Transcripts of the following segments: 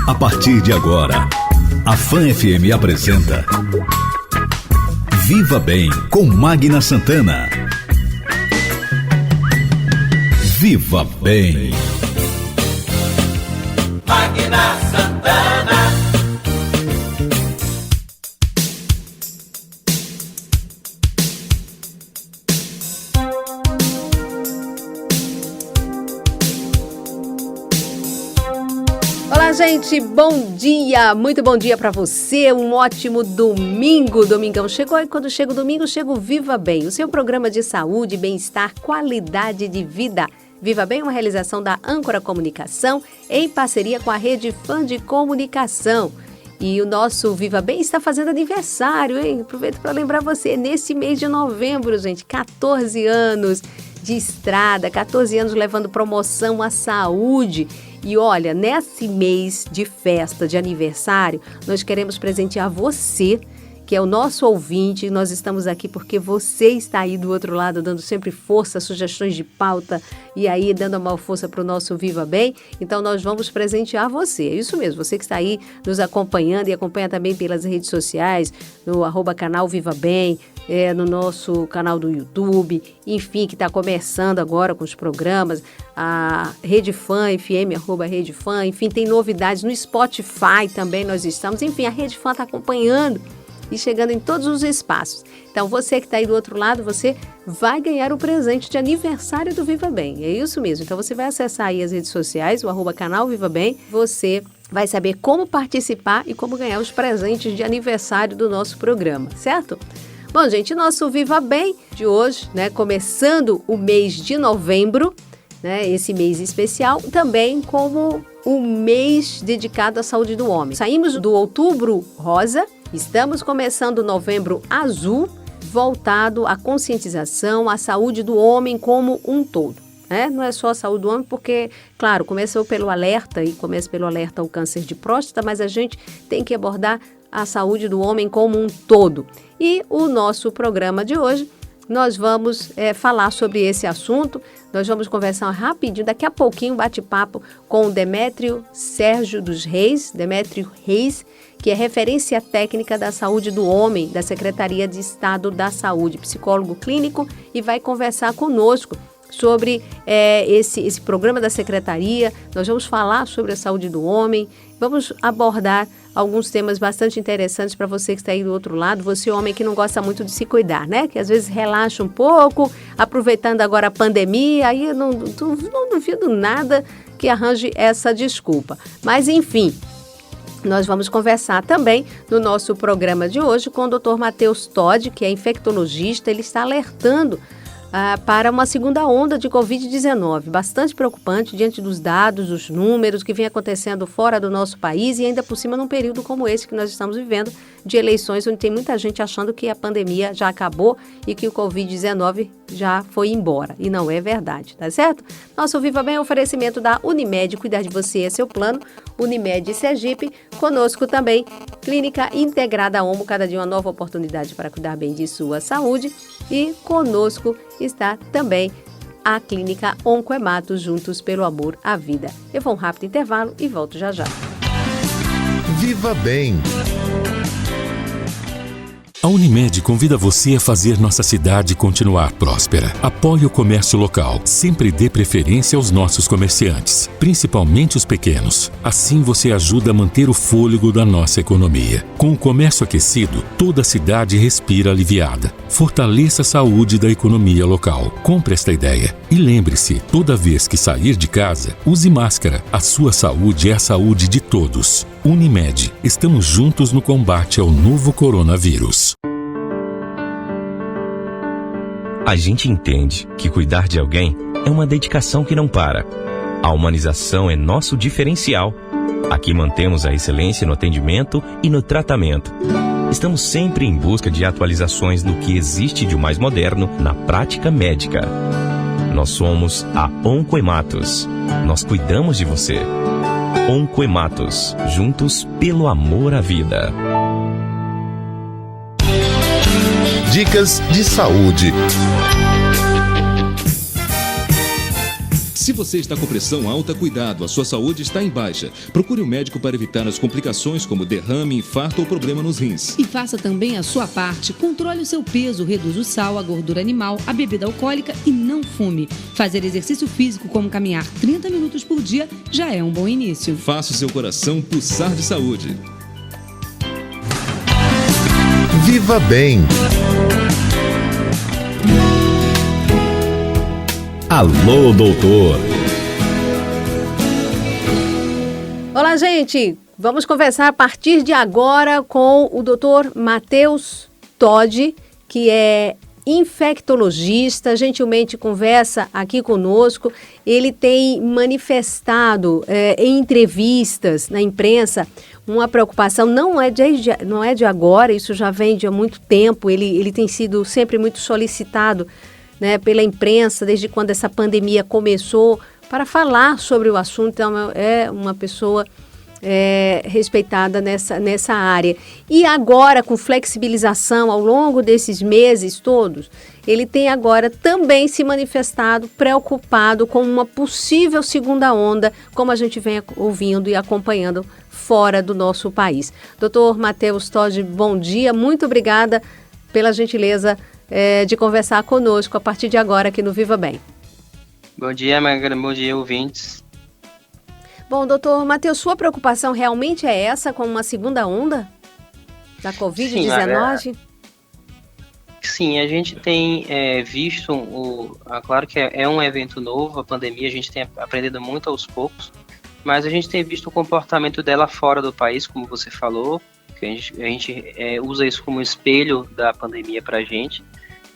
A partir de agora, a Fã FM apresenta Viva Bem com Magna Santana. Viva Bem. Magna Santana. Olá, gente, bom dia, muito bom dia para você, um ótimo domingo, domingão chegou e quando chega o domingo, chega o Viva Bem, o seu programa de saúde, bem-estar, qualidade de vida. Viva Bem é uma realização da Âncora Comunicação em parceria com a Rede Fã de Comunicação. E o nosso Viva Bem está fazendo aniversário, hein? Aproveito para lembrar você, nesse mês de novembro, gente, 14 anos de estrada, 14 anos levando promoção à saúde. E olha, nesse mês de festa, de aniversário, nós queremos presentear você, que é o nosso ouvinte. Nós estamos aqui porque você está aí do outro lado, dando sempre força, sugestões de pauta e aí dando uma força para o nosso Viva Bem. Então, nós vamos presentear você. É isso mesmo, você que está aí nos acompanhando e acompanha também pelas redes sociais, no @canal Viva Bem, no nosso canal do YouTube, enfim, que está começando agora com os programas, a Rede Fã, FM, @Rede Fã, enfim, tem novidades no Spotify também, nós estamos, enfim, a Rede Fã está acompanhando e chegando em todos os espaços. Então, você que está aí do outro lado, você vai ganhar o presente de aniversário do Viva Bem, é isso mesmo. Então, você vai acessar aí as redes sociais, o @canal Viva Bem, você vai saber como participar e como ganhar os presentes de aniversário do nosso programa, certo? Bom, gente, nosso Viva Bem de hoje, né, começando o mês de novembro, né, esse mês especial, também como o mês dedicado à saúde do homem. Saímos do outubro rosa, estamos começando o novembro azul, voltado à conscientização, à saúde do homem como um todo. Não é só a saúde do homem, porque, claro, começou pelo alerta, e começa pelo alerta ao câncer de próstata, mas a gente tem que abordar a saúde do homem como um todo. E o nosso programa de hoje, nós vamos falar sobre esse assunto, nós vamos conversar rapidinho, daqui a pouquinho, bate-papo com o Demétrio Sérgio dos Reis, Demétrio Reis, que é referência técnica da saúde do homem, da Secretaria de Estado da Saúde, psicólogo clínico, e vai conversar conosco sobre esse programa da Secretaria. Nós vamos falar sobre a saúde do homem, vamos abordar alguns temas bastante interessantes para você que está aí do outro lado, você homem que não gosta muito de se cuidar, né? Que às vezes relaxa um pouco, aproveitando agora a pandemia, aí eu não duvido nada que arranje essa desculpa. Mas enfim, nós vamos conversar também no nosso programa de hoje com o Dr. Matheus Todd, que é infectologista. Ele está alertando para uma segunda onda de Covid-19, bastante preocupante diante dos dados, dos números que vem acontecendo fora do nosso país e ainda por cima num período como esse que nós estamos vivendo, de eleições, onde tem muita gente achando que a pandemia já acabou e que o Covid-19 já foi embora. E não é verdade, tá certo? Nosso Viva Bem é um oferecimento da Unimed, cuidar de você é seu plano, Unimed Sergipe, conosco também, Clínica Integrada Homo, cada dia uma nova oportunidade para cuidar bem de sua saúde, e conosco está também a Clínica Oncoematos, juntos pelo amor à vida. Eu vou um rápido intervalo e volto já já. Viva Bem. A Unimed convida você a fazer nossa cidade continuar próspera. Apoie o comércio local. Sempre dê preferência aos nossos comerciantes, principalmente os pequenos. Assim você ajuda a manter o fôlego da nossa economia. Com o comércio aquecido, toda a cidade respira aliviada. Fortaleça a saúde da economia local. Compre esta ideia. E lembre-se, toda vez que sair de casa, use máscara. A sua saúde é a saúde de todos. Unimed, estamos juntos no combate ao novo coronavírus. A gente entende que cuidar de alguém é uma dedicação que não para. A humanização é nosso diferencial. Aqui mantemos a excelência no atendimento e no tratamento. Estamos sempre em busca de atualizações do que existe de mais moderno na prática médica. Nós somos a Oncoematos. Nós cuidamos de você. Oncoematos, juntos pelo amor à vida. Dicas de saúde. Se você está com pressão alta, cuidado, a sua saúde está em baixa. Procure um médico para evitar as complicações como derrame, infarto ou problema nos rins. E faça também a sua parte. Controle o seu peso, reduza o sal, a gordura animal, a bebida alcoólica e não fume. Fazer exercício físico como caminhar 30 minutos por dia já é um bom início. Faça o seu coração pulsar de saúde. Viva Bem. Alô, doutor. Olá, gente. Vamos conversar a partir de agora com o Dr. Matheus Todi, que é infectologista, gentilmente conversa aqui conosco. Ele tem manifestado em entrevistas na imprensa uma preocupação, não é de agora, isso já vem de há muito tempo. Ele tem sido sempre muito solicitado, né, pela imprensa, desde quando essa pandemia começou, para falar sobre o assunto. Então, é uma pessoa respeitada nessa área. E agora, com flexibilização ao longo desses meses todos, ele tem agora também se manifestado preocupado com uma possível segunda onda, como a gente vem ouvindo e acompanhando fora do nosso país. Dr. Matheus Todi, bom dia, muito obrigada pela gentileza de conversar conosco a partir de agora aqui no Viva Bem. Bom dia, Magra, bom dia, ouvintes. Bom, doutor Matheus, sua preocupação realmente é essa com uma segunda onda da Covid-19? Sim, a gente tem visto, claro que é um evento novo, a pandemia, a gente tem aprendido muito aos poucos, mas a gente tem visto o comportamento dela fora do país, como você falou, que a gente usa isso como espelho da pandemia para a gente.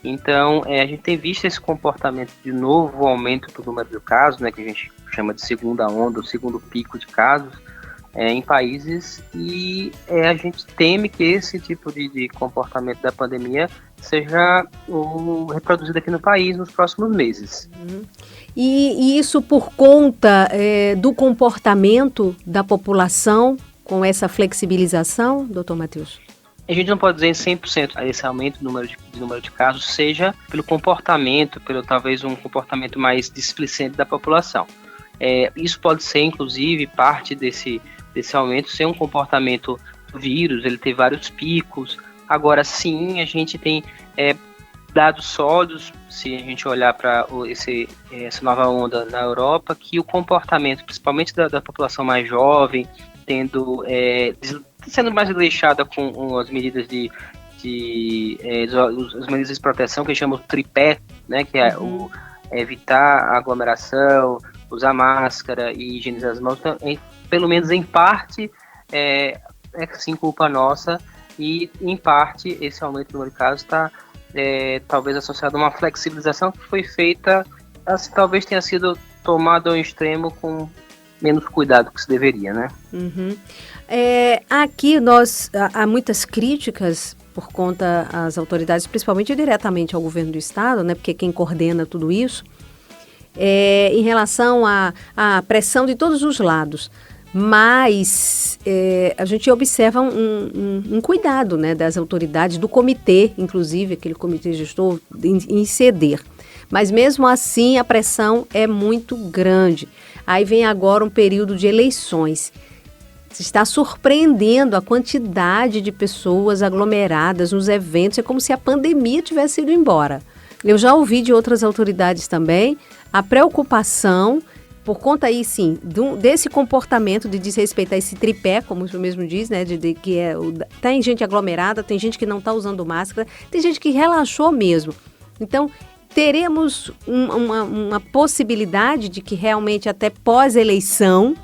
Então, a gente tem visto esse comportamento de novo aumento do número de casos, né, que a gente chama de segunda onda, o segundo pico de casos, em países, e a gente teme que esse tipo de comportamento da pandemia seja reproduzido aqui no país nos próximos meses. E isso por conta do comportamento da população com essa flexibilização, doutor Matheus? A gente não pode dizer em 100% esse aumento do número de casos seja pelo comportamento, pelo talvez um comportamento mais displicente da população. Isso pode ser, inclusive, parte desse aumento ser um comportamento do vírus, ele tem vários picos. Agora, sim, a gente tem dados sólidos, se a gente olhar para essa nova onda na Europa, que o comportamento, principalmente da população mais jovem, sendo mais deixada com as medidas as medidas de proteção, que chamam de tripé, né, que é evitar aglomeração, usar máscara e higienizar as mãos. Então, pelo menos em parte, sim, culpa nossa, e em parte esse aumento do número de casos está talvez associado a uma flexibilização que foi feita, assim, talvez tenha sido tomada ao extremo com menos cuidado que se deveria, né? Aqui há muitas críticas por conta das autoridades, principalmente diretamente ao governo do estado, né? Porque quem coordena tudo isso, em relação à pressão de todos os lados. Mas a gente observa um cuidado, né, das autoridades, do comitê, inclusive, aquele comitê gestor, em ceder. Mas mesmo assim a pressão é muito grande. Aí vem agora um período de eleições. Está surpreendendo a quantidade de pessoas aglomeradas nos eventos. É como se a pandemia tivesse ido embora. Eu já ouvi de outras autoridades também a preocupação por conta aí, sim, desse comportamento de desrespeitar esse tripé, como o senhor mesmo diz, né, tem gente aglomerada, tem gente que não está usando máscara, tem gente que relaxou mesmo. Então, teremos uma possibilidade de que realmente até pós-eleição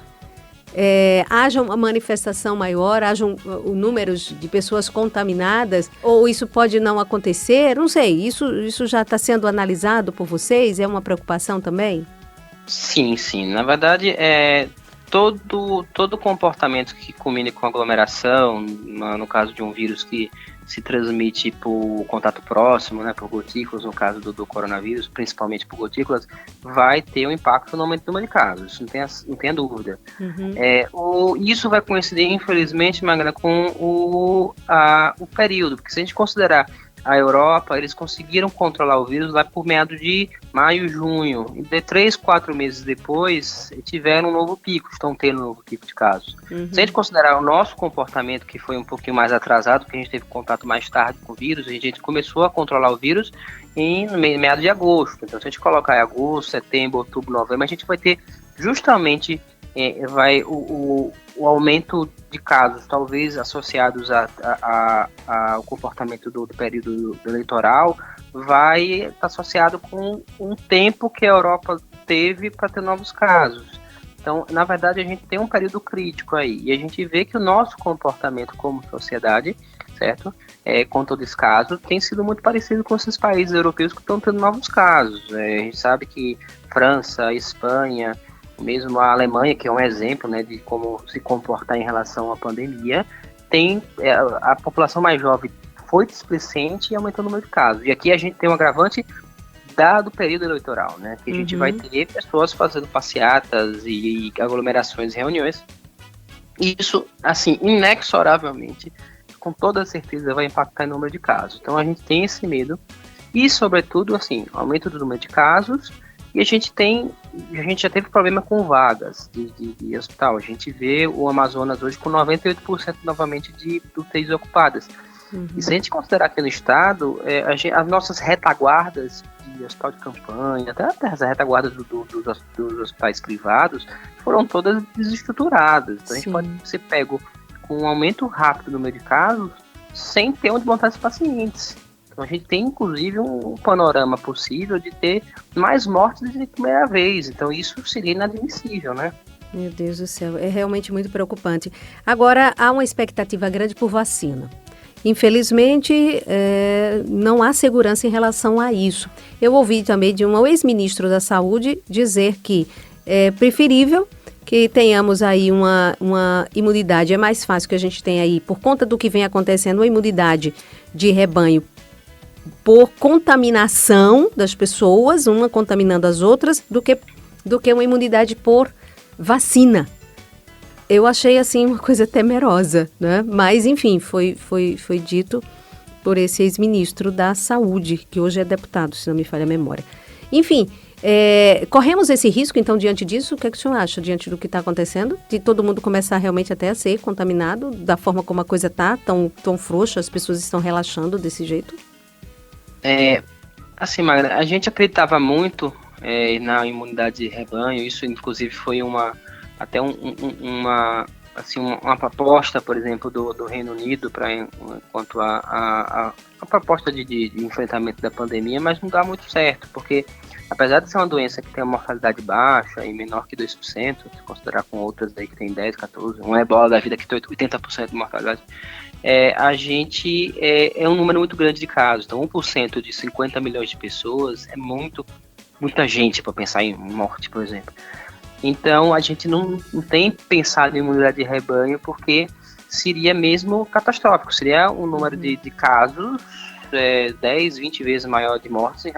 haja uma manifestação maior, haja números de pessoas contaminadas, ou isso pode não acontecer? Não sei, isso já está sendo analisado por vocês? É uma preocupação também? Sim. Na verdade, todo comportamento que culmine com aglomeração, no caso de um vírus que se transmite por contato próximo, né, por gotículas, no caso do coronavírus, principalmente por gotículas, vai ter um impacto no aumento do número de casos, isso não tenha dúvida. Isso vai coincidir, infelizmente, Magna, com o período, porque se a gente considerar a Europa, eles conseguiram controlar o vírus lá por meados de maio, junho. E de 3, 4 meses depois, tiveram um novo pico, estão tendo um novo pico de casos. Se a gente considerar o nosso comportamento, que foi um pouquinho mais atrasado, porque a gente teve contato mais tarde com o vírus, a gente começou a controlar o vírus em meados de agosto. Então, se a gente colocar em agosto, setembro, outubro, novembro, a gente vai ter justamente o aumento de casos, talvez associados ao comportamento do período eleitoral, vai estar associado com um tempo que a Europa teve para ter novos casos. Então, na verdade, a gente tem um período crítico aí, e a gente vê que o nosso comportamento como sociedade, certo? Com todo esse caso, tem sido muito parecido com esses países europeus que estão tendo novos casos. A gente sabe que França, Espanha, mesmo a Alemanha, que é um exemplo, né, de como se comportar em relação à pandemia, tem a população mais jovem foi displicente e aumentou o número de casos. E aqui a gente tem um agravante do período eleitoral, né, que a gente vai ter pessoas fazendo passeatas e aglomerações, reuniões. E isso, assim, inexoravelmente, com toda certeza, vai impactar no número de casos. Então a gente tem esse medo e, sobretudo, assim, aumento do número de casos. E a gente já teve problema com vagas de hospital. A gente vê o Amazonas hoje com 98% novamente de UTIs ocupadas. E se a gente considerar aqui no estado, as nossas retaguardas de hospital de campanha, até as retaguardas dos hospitais privados, foram todas desestruturadas. Então a gente pode ser pego com um aumento rápido no número de casos, sem ter onde montar esses pacientes. Então a gente tem, inclusive, um panorama possível de ter mais mortes de primeira vez. Então isso seria inadmissível, né? Meu Deus do céu, é realmente muito preocupante. Agora, há uma expectativa grande por vacina. Infelizmente, não há segurança em relação a isso. Eu ouvi também de um ex-ministro da Saúde dizer que é preferível que tenhamos aí uma imunidade. É mais fácil que a gente tenha aí, por conta do que vem acontecendo, uma imunidade de rebanho por contaminação das pessoas, uma contaminando as outras, do que uma imunidade por vacina. Eu achei, assim, uma coisa temerosa, né? Mas, enfim, foi dito por esse ex-ministro da Saúde, que hoje é deputado, se não me falha a memória. Enfim, corremos esse risco, então, diante disso? O que é que o senhor acha, diante do que está acontecendo? De todo mundo começar realmente até a ser contaminado, da forma como a coisa está, tão frouxa, as pessoas estão relaxando desse jeito? Assim, Magna, a gente acreditava muito na imunidade de rebanho. Isso, inclusive, foi uma proposta, por exemplo, do Reino Unido quanto a proposta de enfrentamento da pandemia, mas não dá muito certo, porque apesar de ser uma doença que tem uma mortalidade baixa e menor que 2%, se considerar com outras aí que tem 10, 14, um ebola da vida que tem 80% de mortalidade, a gente é um número muito grande de casos. Então 1% de 50 milhões de pessoas é muita gente para pensar em morte, por exemplo. Então a gente não tem pensado em imunidade de rebanho, porque seria mesmo catastrófico, seria um número de casos 10, 20 vezes maior de mortes em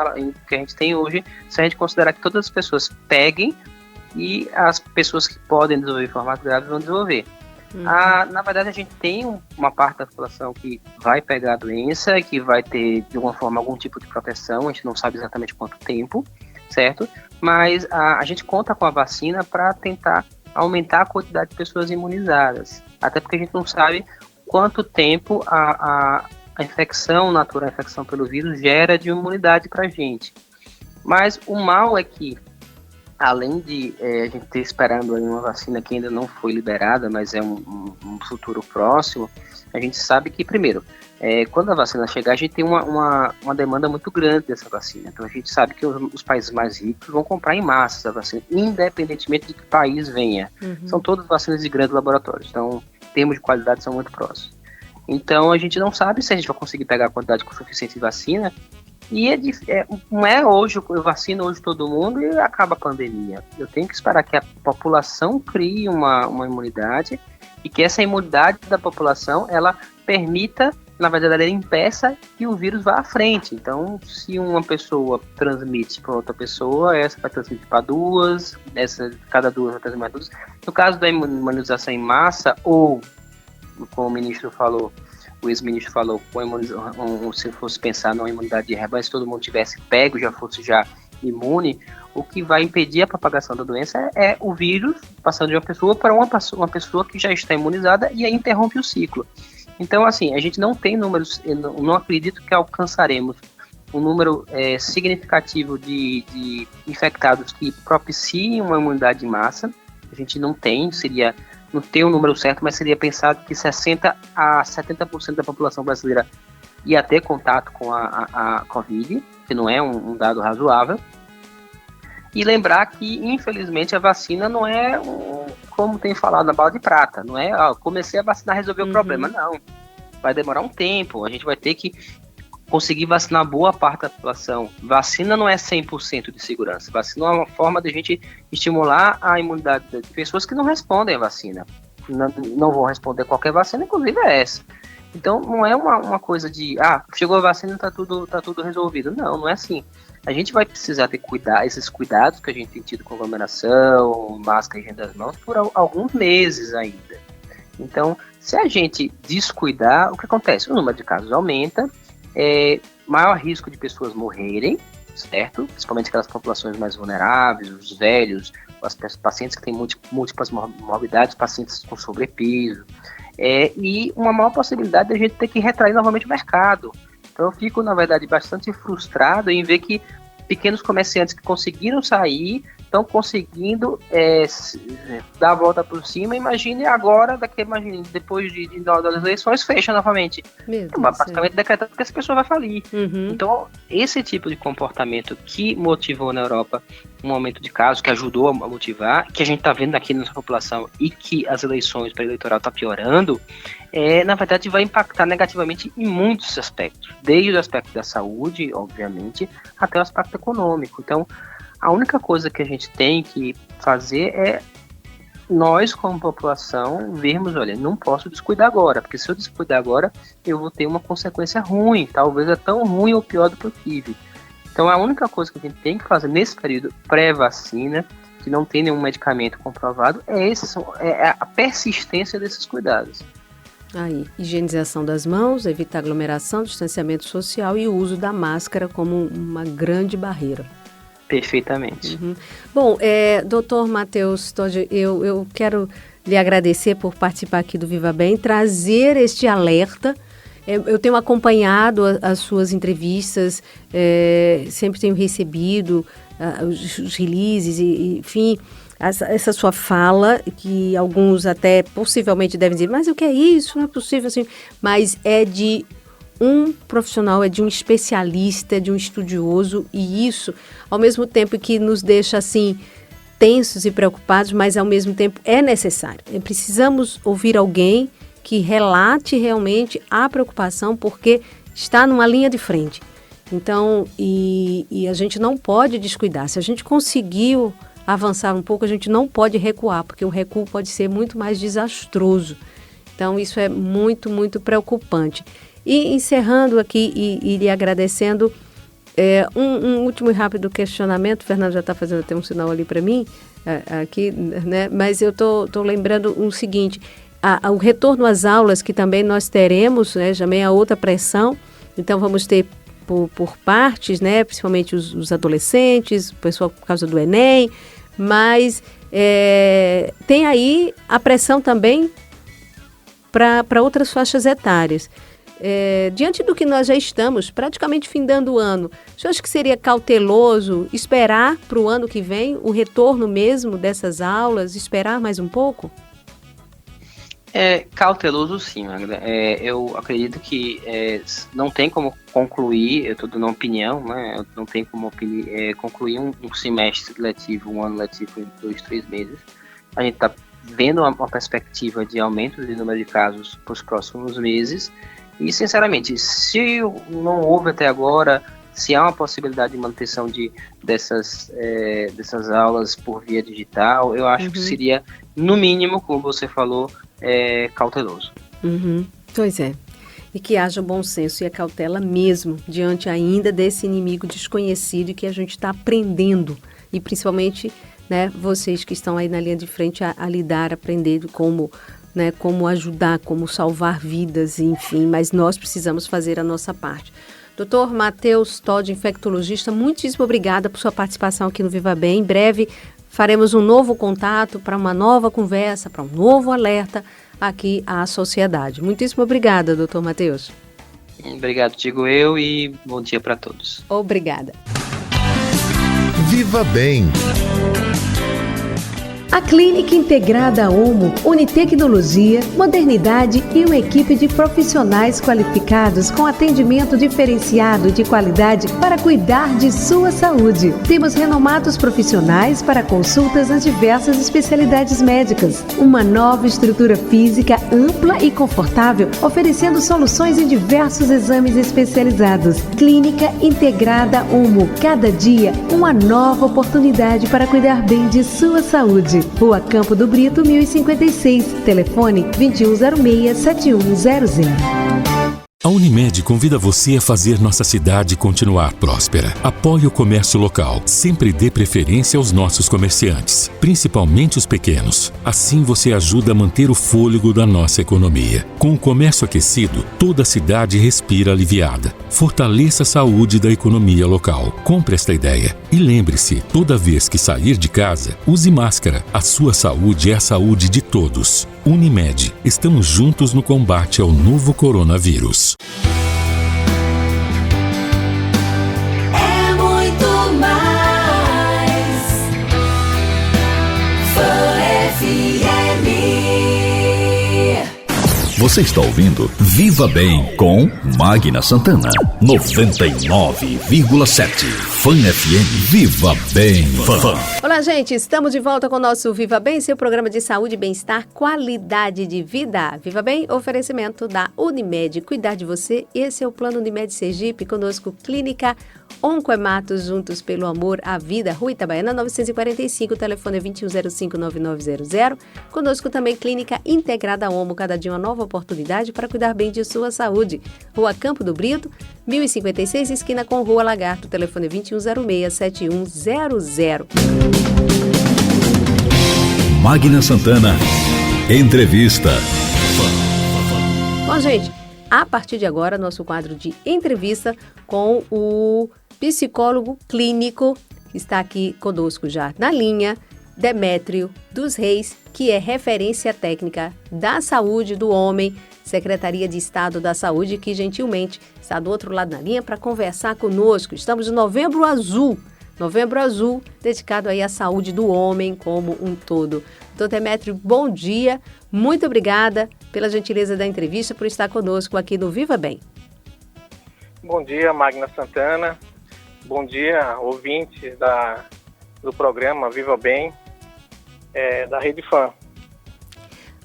que a gente tem hoje, se a gente considerar que todas as pessoas peguem e as pessoas que podem desenvolver formato grave vão desenvolver. Na verdade, a gente tem uma parte da população que vai pegar a doença, que vai ter, de alguma forma, algum tipo de proteção. A gente não sabe exatamente quanto tempo, certo? Mas a gente conta com a vacina para tentar aumentar a quantidade de pessoas imunizadas. Até porque a gente não sabe quanto tempo a infecção natural, a infecção pelo vírus, gera de imunidade para a gente. Mas o mal é que, além de a gente ter esperando aí uma vacina que ainda não foi liberada, mas é um futuro próximo, a gente sabe que, primeiro, quando a vacina chegar, a gente tem uma demanda muito grande dessa vacina. Então a gente sabe que os países mais ricos vão comprar em massa essa vacina, independentemente de que país venha. São todas vacinas de grandes laboratórios, então em termos de qualidade são muito próximos. Então a gente não sabe se a gente vai conseguir pegar a quantidade suficiente de vacina. E não é hoje, eu vacino hoje todo mundo e acaba a pandemia. Eu tenho que esperar que a população crie uma imunidade, e que essa imunidade da população, ela permita, na verdade, ela impeça que o vírus vá à frente. Então, se uma pessoa transmite para outra pessoa, essa vai transmitir para duas, cada duas vai transmitir para duas. No caso da imunização em massa, ou, como o ministro falou, o ex-ministro falou, se fosse pensar numa imunidade de rebanho, se todo mundo tivesse pego, já fosse já imune, o que vai impedir a propagação da doença é o vírus passando de uma pessoa para uma pessoa que já está imunizada e aí interrompe o ciclo. Então, assim, a gente não tem números, eu não acredito que alcançaremos um número significativo de infectados que propiciem uma imunidade de massa. A gente não tem um número certo, mas seria pensado que 60% a 70% da população brasileira ia ter contato com a Covid, que não é um dado razoável. E lembrar que, infelizmente, a vacina não é, como tem falado, na bala de prata. Não é, comecei a vacinar, resolver o problema. Não. Vai demorar um tempo. A gente vai ter que conseguir vacinar boa parte da população. Vacina não é 100% de segurança. Vacina é uma forma de a gente estimular a imunidade de pessoas que não respondem à vacina. Não vão responder qualquer vacina, inclusive essa. Então, não é uma coisa de, chegou a vacina, tá tudo resolvido. Não é assim. A gente vai precisar ter esses cuidados que a gente tem tido com aglomeração, máscara e higiene das mãos por alguns meses ainda. Então, se a gente descuidar, o que acontece? O número de casos aumenta, maior risco de pessoas morrerem, certo? Principalmente aquelas populações mais vulneráveis, os velhos, as pacientes que têm múltiplas morbidades, pacientes com sobrepeso, e uma maior possibilidade de a gente ter que retrair novamente o mercado. Então eu fico, na verdade, bastante frustrado em ver que pequenos comerciantes que conseguiram sair estão conseguindo dar a volta por cima. Imagine agora, depois das eleições, fecha novamente. Praticamente decretado que essa pessoa vai falir. Então, esse tipo de comportamento que motivou na Europa um aumento de casos, que ajudou a motivar, que a gente está vendo aqui na nossa população e que as eleições para eleitoral está piorando, na verdade vai impactar negativamente em muitos aspectos, desde o aspecto da saúde, obviamente, até o aspecto econômico. Então, a única coisa que a gente tem que fazer é nós, como população, vermos, olha, não posso descuidar agora, porque se eu descuidar agora, eu vou ter uma consequência ruim, talvez é tão ruim ou pior do que eu tive. Então, a única coisa que a gente tem que fazer nesse período pré-vacina, que não tem nenhum medicamento comprovado, é a persistência desses cuidados. Aí, higienização das mãos, evitar aglomeração, distanciamento social e o uso da máscara como uma grande barreira. Perfeitamente. Bom, doutor Matheus Todi, eu quero lhe agradecer por participar aqui do Viva Bem, trazer este alerta. Eu tenho acompanhado as suas entrevistas, sempre tenho recebido os releases, enfim, essa sua fala, que alguns até possivelmente devem dizer, mas o que é isso? Não é possível assim. Mas é de um profissional, é de um especialista, é de um estudioso, e isso, ao mesmo tempo que nos deixa assim tensos e preocupados, mas ao mesmo tempo é necessário. Precisamos ouvir alguém que relate realmente a preocupação, porque está numa linha de frente. Então, e a gente não pode descuidar. Se a gente conseguiu avançar um pouco, a gente não pode recuar, porque o recuo pode ser muito mais desastroso. Então, isso é muito, muito preocupante. E encerrando aqui e lhe agradecendo, um último e rápido questionamento. O Fernando já está fazendo até um sinal ali para mim, aqui, né? Mas eu estou lembrando o seguinte, o retorno às aulas, que também nós teremos, né? Já vem a outra pressão, então vamos ter por partes, né? Principalmente os adolescentes, o pessoal por causa do Enem, mas tem aí a pressão também para outras faixas etárias. Diante do que nós já estamos praticamente findando o ano, o senhor acha que seria cauteloso esperar para o ano que vem o retorno mesmo dessas aulas, esperar mais um pouco? Cauteloso sim, Magda. Eu acredito que não tem como concluir, eu estou dando uma opinião, né? Não tem como concluir um semestre letivo, um ano letivo em 2-3 meses. A gente está vendo uma perspectiva de aumento de número de casos para os próximos meses. E, sinceramente, se não houve até agora, se há uma possibilidade de manutenção dessas aulas por via digital, eu acho que seria, no mínimo, como você falou, cauteloso. Pois é. E que haja bom senso e a cautela mesmo, diante ainda desse inimigo desconhecido e que a gente está aprendendo. E, principalmente, né, vocês que estão aí na linha de frente a lidar, aprendendo como né, como ajudar, como salvar vidas, enfim, mas nós precisamos fazer a nossa parte. Dr. Matheus Todd, infectologista, muitíssimo obrigada por sua participação aqui no Viva Bem. Em breve faremos um novo contato para uma nova conversa, para um novo alerta aqui à sociedade. Muitíssimo obrigada, Dr. Matheus. Obrigado, digo eu, e bom dia para todos. Obrigada. Viva Bem. A Clínica Integrada Omo une tecnologia, modernidade e uma equipe de profissionais qualificados com atendimento diferenciado de qualidade para cuidar de sua saúde. Temos renomados profissionais para consultas nas diversas especialidades médicas. Uma nova estrutura física ampla e confortável, oferecendo soluções em diversos exames especializados. Clínica Integrada Omo. Cada dia, uma nova oportunidade para cuidar bem de sua saúde. Rua Campo do Brito, 1056. Telefone 2106-7100. A Unimed convida você a fazer nossa cidade continuar próspera. Apoie o comércio local. Sempre dê preferência aos nossos comerciantes, principalmente os pequenos. Assim você ajuda a manter o fôlego da nossa economia. Com o comércio aquecido, toda a cidade respira aliviada. Fortaleça a saúde da economia local. Compre esta ideia. E lembre-se, toda vez que sair de casa, use máscara. A sua saúde é a saúde de todos. Unimed, estamos juntos no combate ao novo coronavírus. É muito mais. Fã FM. Você está ouvindo Viva Bem com Magna Santana. 99,7. Fã FM. Viva Bem. Fã. Olá, gente. Estamos de volta com o nosso Viva Bem, seu programa de saúde e bem-estar, qualidade de vida. Viva Bem, oferecimento da Unimed. Cuidar de você, esse é o Plano Unimed Sergipe. Conosco, Clínica Oncoematos, juntos pelo amor à vida. Rua Itabaiana, 945, o telefone é 2105-9900. Conosco também, Clínica Integrada Omo. Cada dia uma nova oportunidade para cuidar bem de sua saúde. Rua Campo do Brito, 1056, esquina com Rua Lagarto. Telefone 2106-7100. Magna Santana. Entrevista. Bom, gente, a partir de agora, nosso quadro de entrevista com o psicólogo clínico que está aqui conosco já na linha, Demétrio dos Reis, que é referência técnica da saúde do homem, Secretaria de Estado da Saúde, que gentilmente está do outro lado da linha para conversar conosco. Estamos no Novembro Azul, dedicado aí à saúde do homem como um todo. Doutor Demétrio, bom dia, muito obrigada pela gentileza da entrevista, por estar conosco aqui no Viva Bem. Bom dia, Magna Santana, bom dia, ouvintes do programa Viva Bem, da Rede Fã.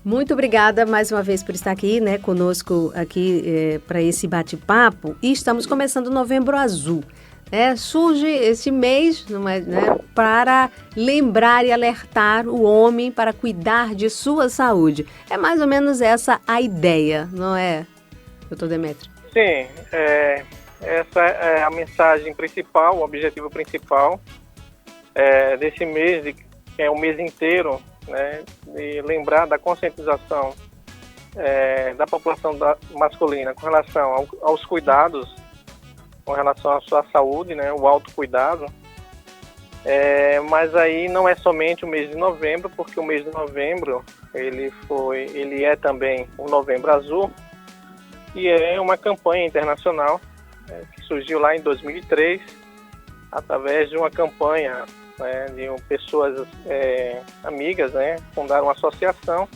Muito obrigada mais uma vez por estar aqui, né, conosco aqui para esse bate-papo. E estamos começando o Novembro Azul. Surge esse mês, para lembrar e alertar o homem para cuidar de sua saúde. É mais ou menos essa a ideia, não é, doutor Demétrio? Sim, essa é a mensagem principal, o objetivo principal desse mês, que é o mês inteiro, né, de lembrar da conscientização da população masculina com relação aos cuidados, com relação à sua saúde, né, o autocuidado. Mas aí não é somente o mês de novembro, porque o mês de novembro ele é também o Novembro Azul, e é uma campanha internacional que surgiu lá em 2003, através de uma campanha de pessoas amigas, né, fundaram uma associação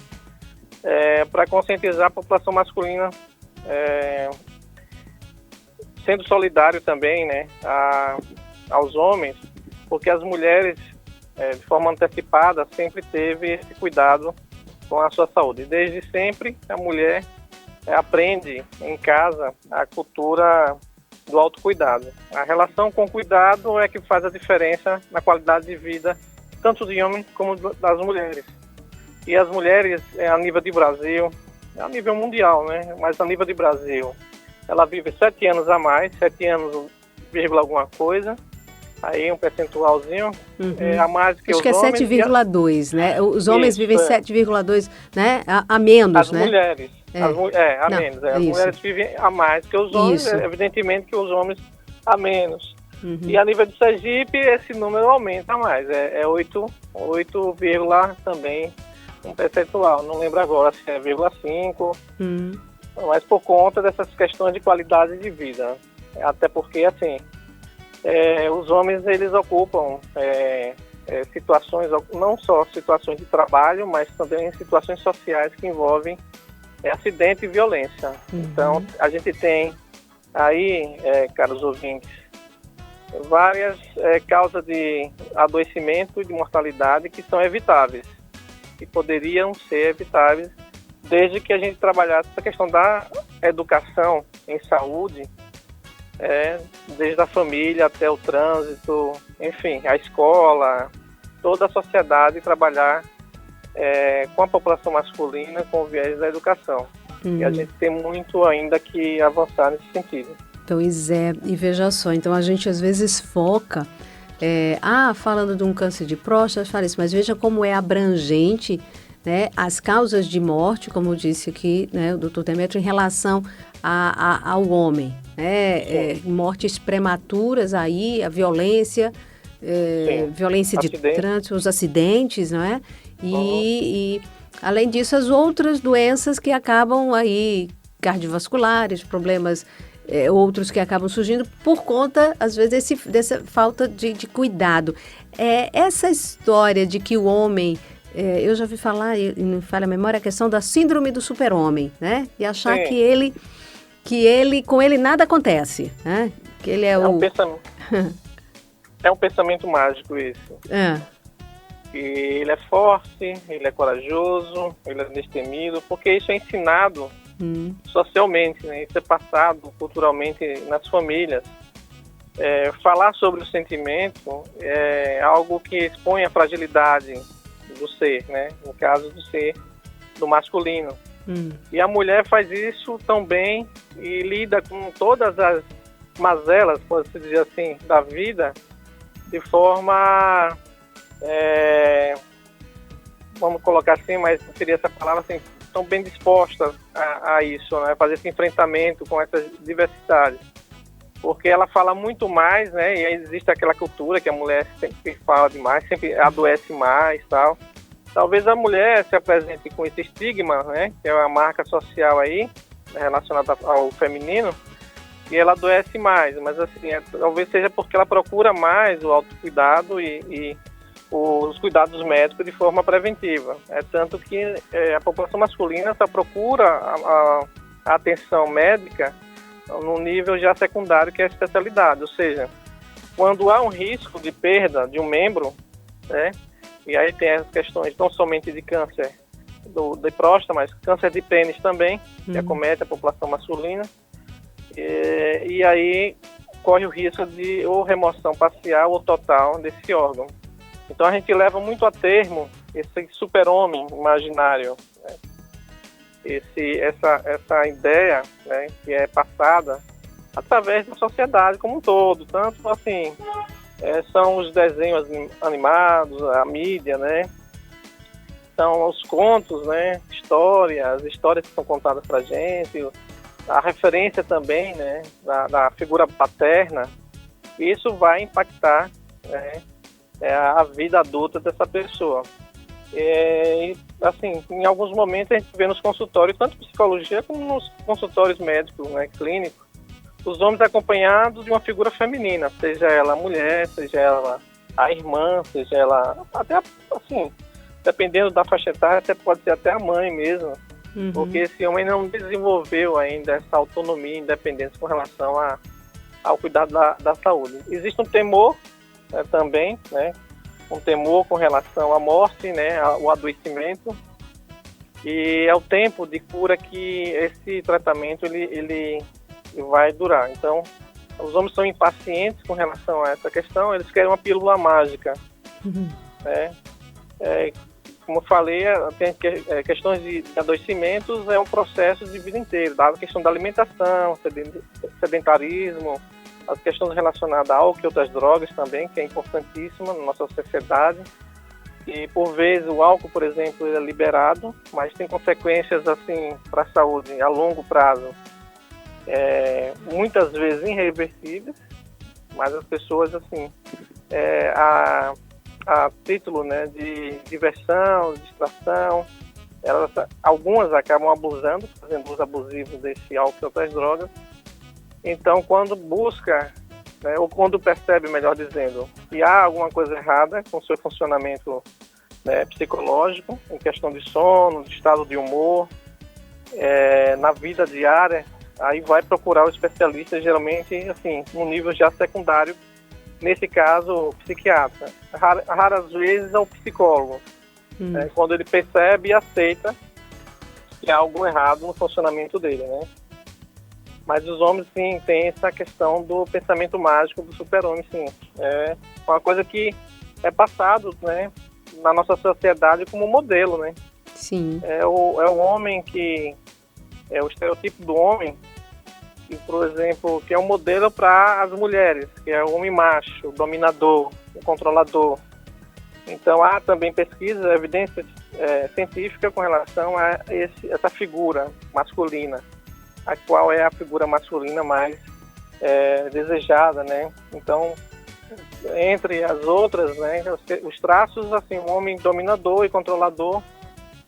para conscientizar a população masculina, sendo solidário também, né, aos homens, porque as mulheres, de forma antecipada, sempre teve esse cuidado com a sua saúde. Desde sempre, a mulher aprende em casa a cultura do autocuidado. A relação com o cuidado é que faz a diferença na qualidade de vida, tanto de homens como das mulheres. E as mulheres, a nível de Brasil, a nível mundial, né, mas a nível de Brasil, ela vive 7 anos a mais, 7 anos, alguma coisa, aí um percentualzinho a mais que acho os que é homens. 7,2, né? Os homens Isso, vivem 7,2, né? A menos, As né? mulheres. A Não, menos. As isso. mulheres vivem a mais que os homens, Isso. evidentemente que os homens a menos. E a nível de Sergipe, esse número aumenta mais. É 8, também um percentual. Não lembro agora se é 0,5, mas por conta dessas questões de qualidade de vida. Até porque, assim, os homens, eles ocupam situações, não só situações de trabalho, mas também situações sociais que envolvem acidente e violência. Então, a gente tem aí, caros ouvintes, várias causas de adoecimento e de mortalidade que são evitáveis, que poderiam ser evitáveis desde que a gente trabalhasse essa questão da educação em saúde, desde a família até o trânsito, enfim, a escola, toda a sociedade trabalhar com a população masculina com o viés da educação. E a gente tem muito ainda que avançar nesse sentido. Pois é, e veja só, então a gente às vezes foca, falando de um câncer de próstata, fala isso, mas veja como é abrangente, né, as causas de morte, como disse aqui, né, o Dr. Demétrio, em relação ao homem, né, mortes prematuras aí, a violência, violência de trânsito, os acidentes, não é? E além disso, as outras doenças que acabam aí, cardiovasculares, problemas outros que acabam surgindo por conta, às vezes, dessa falta de cuidado. Essa história de que o homem, eu já ouvi falar, e não me falha a memória, a questão da síndrome do super-homem, né? E achar que com ele nada acontece, né? Que ele um pensamento. É um pensamento mágico isso. Que ele é forte, ele é corajoso, ele é destemido, porque isso é ensinado socialmente, né? Isso é passado culturalmente nas famílias. Falar sobre o sentimento é algo que expõe a fragilidade do ser, né? No caso do ser do masculino. E a mulher faz isso tão bem e lida com todas as mazelas, pode-se dizer assim, da vida, de forma, vamos colocar assim, mas seria essa palavra assim, tão bem disposta a isso, né? Fazer esse enfrentamento com essas diversidades. Porque ela fala muito mais, né? E aí existe aquela cultura que a mulher sempre fala demais, sempre adoece mais e tal. Talvez a mulher se apresente com esse estigma, né? Que é uma marca social aí, relacionada ao feminino, e ela adoece mais. Mas assim, talvez seja porque ela procura mais o autocuidado e os cuidados médicos de forma preventiva. Tanto que a população masculina só procura a atenção médica no nível já secundário, que é a especialidade. Ou seja, quando há um risco de perda de um membro, né, e aí tem as questões não somente de câncer de próstata, mas câncer de pênis também, que acomete a população masculina, e aí corre o risco de ou remoção parcial ou total desse órgão. Então a gente leva muito a termo esse super-homem imaginário, né? Essa ideia, né, que é passada através da sociedade como um todo, tanto assim, são os desenhos animados, a mídia, né? São os contos, né? Histórias que são contadas pra gente, a referência também, né, da figura paterna. Isso vai impactar, né, a vida adulta dessa pessoa. Assim, em alguns momentos a gente vê nos consultórios, tanto psicologia como nos consultórios médicos, né, clínicos, os homens acompanhados de uma figura feminina, seja ela a mulher, seja ela a irmã, seja ela até, assim, dependendo da faixa etária, até pode ser até a mãe mesmo, porque esse homem não desenvolveu ainda essa autonomia e independência com relação ao cuidado da saúde. Existe um temor, também, né, um temor com relação à morte, né, ao adoecimento, e é o tempo de cura que esse tratamento ele vai durar. Então, os homens são impacientes com relação a essa questão, eles querem uma pílula mágica. Né? Como eu falei, tem questões de adoecimentos, é um processo de vida inteira, dada a questão da alimentação, sedentarismo, as questões relacionadas a álcool e outras drogas também, que é importantíssima na nossa sociedade. E por vezes o álcool, por exemplo, ele é liberado, mas tem consequências assim para a saúde a longo prazo, muitas vezes irreversíveis, mas as pessoas assim, a título, né, de diversão, de distração, algumas acabam abusando, fazendo uso abusivo desse álcool e outras drogas. Então, quando busca, né, ou quando percebe, melhor dizendo, que há alguma coisa errada com o seu funcionamento, né, psicológico, em questão de sono, de estado de humor, na vida diária, aí vai procurar o especialista, geralmente, assim, no nível já secundário, nesse caso, o psiquiatra. Raras vezes é o psicólogo, quando ele percebe e aceita que há algo errado no funcionamento dele, né? Mas os homens, sim, têm essa questão do pensamento mágico do super-homem, sim. É uma coisa que é passado, né, na nossa sociedade como modelo, né? Sim. É o homem que... É o estereotipo do homem, que, por exemplo, que é um modelo para as mulheres, que é o homem macho, o dominador, o controlador. Então, há também pesquisas, evidência científica com relação a essa figura masculina, a qual é a figura masculina mais desejada, né? Então, entre as outras, né, os traços, assim, o homem dominador e controlador,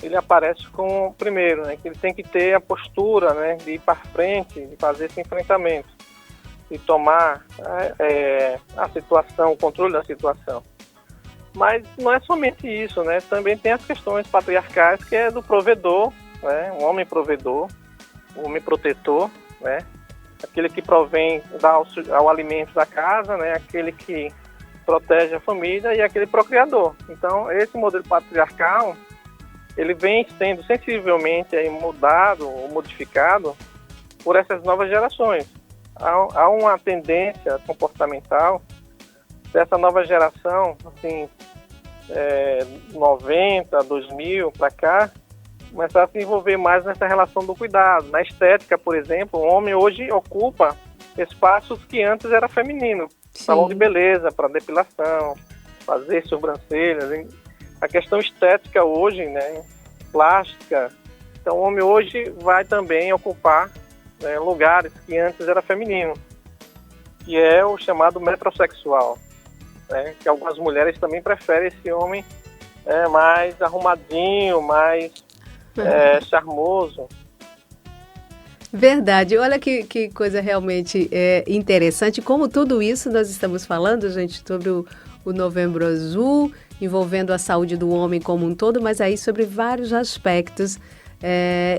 ele aparece como primeiro, né, que ele tem que ter a postura, né, de ir para frente, de fazer esse enfrentamento, de tomar a situação, o controle da situação. Mas não é somente isso, né? Também tem as questões patriarcais, que é do provedor, né? Um homem provedor, um homem protetor, né? Aquele que provém ao alimento da casa, né? Aquele que protege a família e aquele procriador. Então, esse modelo patriarcal, ele vem sendo sensivelmente aí mudado ou modificado por essas novas gerações. Há uma tendência comportamental dessa nova geração, assim, 90, 2000 para cá, começar a se envolver mais nessa relação do cuidado. Na estética, por exemplo, o homem hoje ocupa espaços que antes era feminino. Salão de beleza, para depilação, fazer sobrancelhas. A questão estética hoje, né, plástica. Então o homem hoje vai também ocupar, né, lugares que antes era feminino, que é o chamado metrosexual. Né, que algumas mulheres também preferem esse homem mais arrumadinho, mais charmoso. Verdade. Olha que coisa realmente interessante. Como tudo isso nós estamos falando, gente, sobre o Novembro Azul, envolvendo a saúde do homem como um todo, mas aí sobre vários aspectos.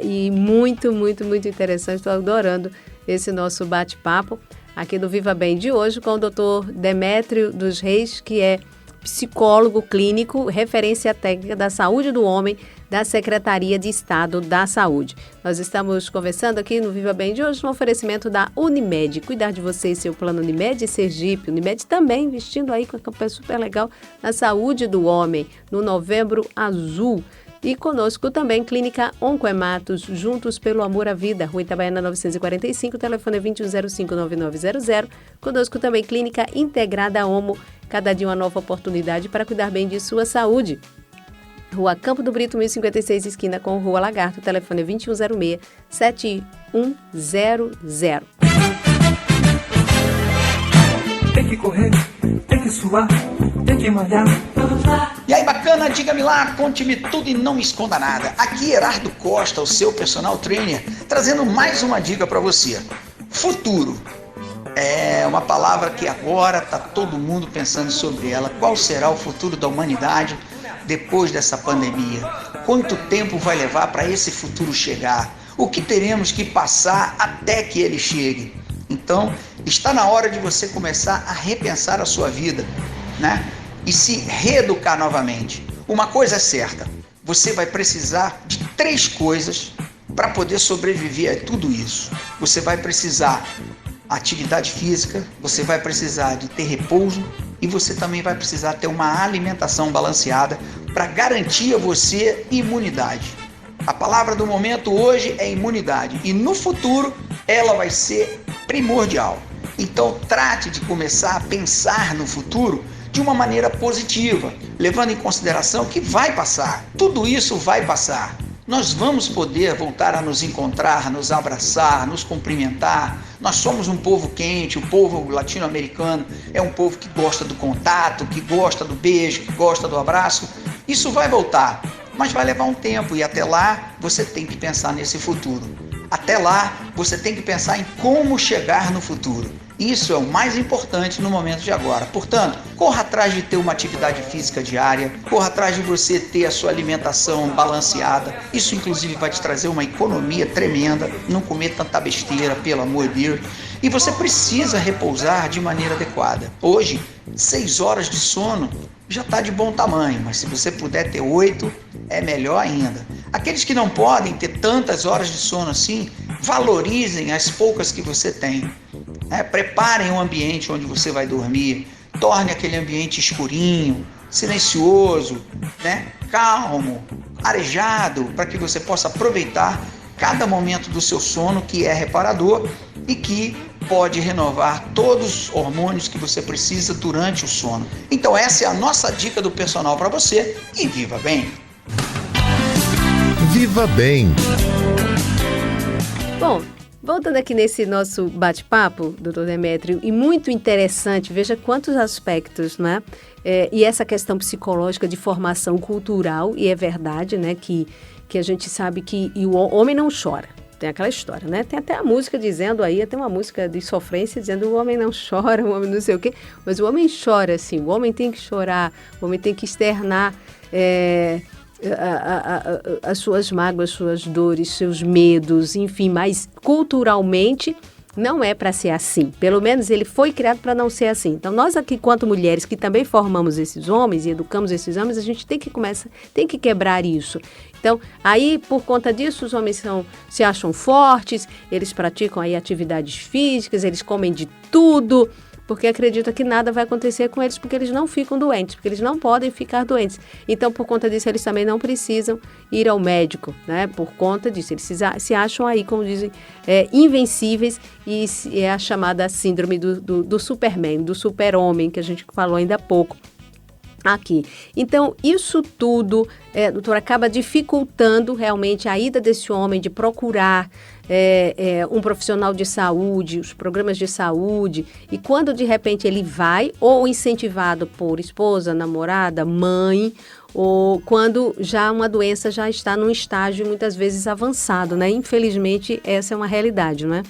E muito, muito, muito interessante. Estou adorando esse nosso bate-papo aqui do Viva Bem de hoje com o Dr. Demétrio dos Reis, que é psicólogo clínico, referência técnica da saúde do homem da Secretaria de Estado da Saúde. Nós estamos conversando aqui no Viva Bem de hoje no oferecimento da Unimed. Cuidar de você e seu plano Unimed Sergipe. Unimed também investindo aí com a campanha super legal na saúde do homem, no Novembro Azul. E conosco também Clínica Oncoematos, juntos pelo amor à vida, Rua Itabaiana 945, telefone 2105-9900. Conosco também Clínica Integrada Homo, cada dia uma nova oportunidade para cuidar bem de sua saúde. Rua Campo do Brito, 1056, esquina com Rua Lagarto, telefone 2106-7100. Tem que correr, tem que suar, tem que malhar. E aí, bacana, diga-me lá, conte-me tudo e não me esconda nada. Aqui Herardo Costa, o seu personal trainer, trazendo mais uma dica para você. Futuro. É uma palavra que agora está todo mundo pensando sobre ela. Qual será o futuro da humanidade depois dessa pandemia? Quanto tempo vai levar para esse futuro chegar? O que teremos que passar até que ele chegue? Então, está na hora de você começar a repensar a sua vida, né? E se reeducar novamente. Uma coisa é certa, você vai precisar de 3 coisas para poder sobreviver a tudo isso. Você vai precisar atividade física, você vai precisar de ter repouso e você também vai precisar ter uma alimentação balanceada para garantir a você imunidade. A palavra do momento hoje é imunidade e no futuro ela vai ser primordial. Então trate de começar a pensar no futuro de uma maneira positiva, levando em consideração que vai passar. Tudo isso vai passar. Nós vamos poder voltar a nos encontrar, nos abraçar, nos cumprimentar. Nós somos um povo quente, o povo latino-americano é um povo que gosta do contato, que gosta do beijo, que gosta do abraço. Isso vai voltar, mas vai levar um tempo e até lá você tem que pensar nesse futuro. Até lá você tem que pensar em como chegar no futuro. Isso é o mais importante no momento de agora. Portanto, corra atrás de ter uma atividade física diária, corra atrás de você ter a sua alimentação balanceada. Isso, inclusive, vai te trazer uma economia tremenda. Não comer tanta besteira, pelo amor de Deus. E você precisa repousar de maneira adequada. Hoje, 6 horas de sono já está de bom tamanho, mas se você puder ter 8, é melhor ainda. Aqueles que não podem ter tantas horas de sono assim, valorizem as poucas que você tem. Preparem um ambiente onde você vai dormir, torne aquele ambiente escurinho, silencioso, calmo, arejado, para que você possa aproveitar cada momento do seu sono, que é reparador e que pode renovar todos os hormônios que você precisa durante o sono. Então essa é a nossa dica do personal para você e viva bem! Viva bem! Bom, voltando aqui nesse nosso bate-papo, doutor Demétrio, e muito interessante, veja quantos aspectos, né? E essa questão psicológica de formação cultural, e é verdade, né, que a gente sabe que o homem não chora. Tem aquela história, né? Tem até a música dizendo aí, até uma música de sofrência dizendo o homem não chora, o homem não sei o quê. Mas o homem chora, sim. O homem tem que chorar, o homem tem que externar as suas mágoas, suas dores, seus medos, enfim. Mas culturalmente não é para ser assim. Pelo menos ele foi criado para não ser assim. Então nós aqui, quanto mulheres que também formamos esses homens e educamos esses homens, a gente tem que quebrar isso. Então, aí, por conta disso, os homens se acham fortes, eles praticam aí atividades físicas, eles comem de tudo, porque acreditam que nada vai acontecer com eles, porque eles não ficam doentes, porque eles não podem ficar doentes. Então, por conta disso, eles também não precisam ir ao médico, né? Por conta disso, eles se acham aí, como dizem, invencíveis, e é a chamada síndrome do Superman, do super-homem, que a gente falou ainda há pouco aqui. Então, isso tudo, doutor, acaba dificultando realmente a ida desse homem de procurar um profissional de saúde, os programas de saúde, e quando de repente ele vai, ou incentivado por esposa, namorada, mãe, ou quando já uma doença já está num estágio muitas vezes avançado, né? Infelizmente, essa é uma realidade, não é?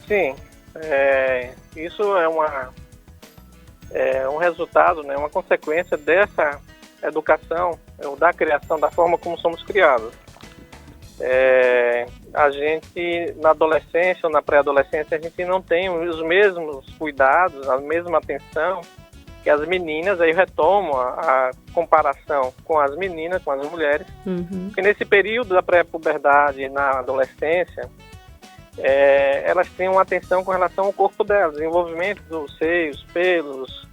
Sim, isso é um resultado, né, uma consequência dessa educação, ou da criação, da forma como somos criados. A gente, na adolescência ou na pré-adolescência, a gente não tem os mesmos cuidados, a mesma atenção que as meninas. Aí eu retomo a comparação com as meninas, com as mulheres, porque nesse período da pré-puberdade, na adolescência, elas têm uma atenção com relação ao corpo delas, desenvolvimento dos seios, pelos,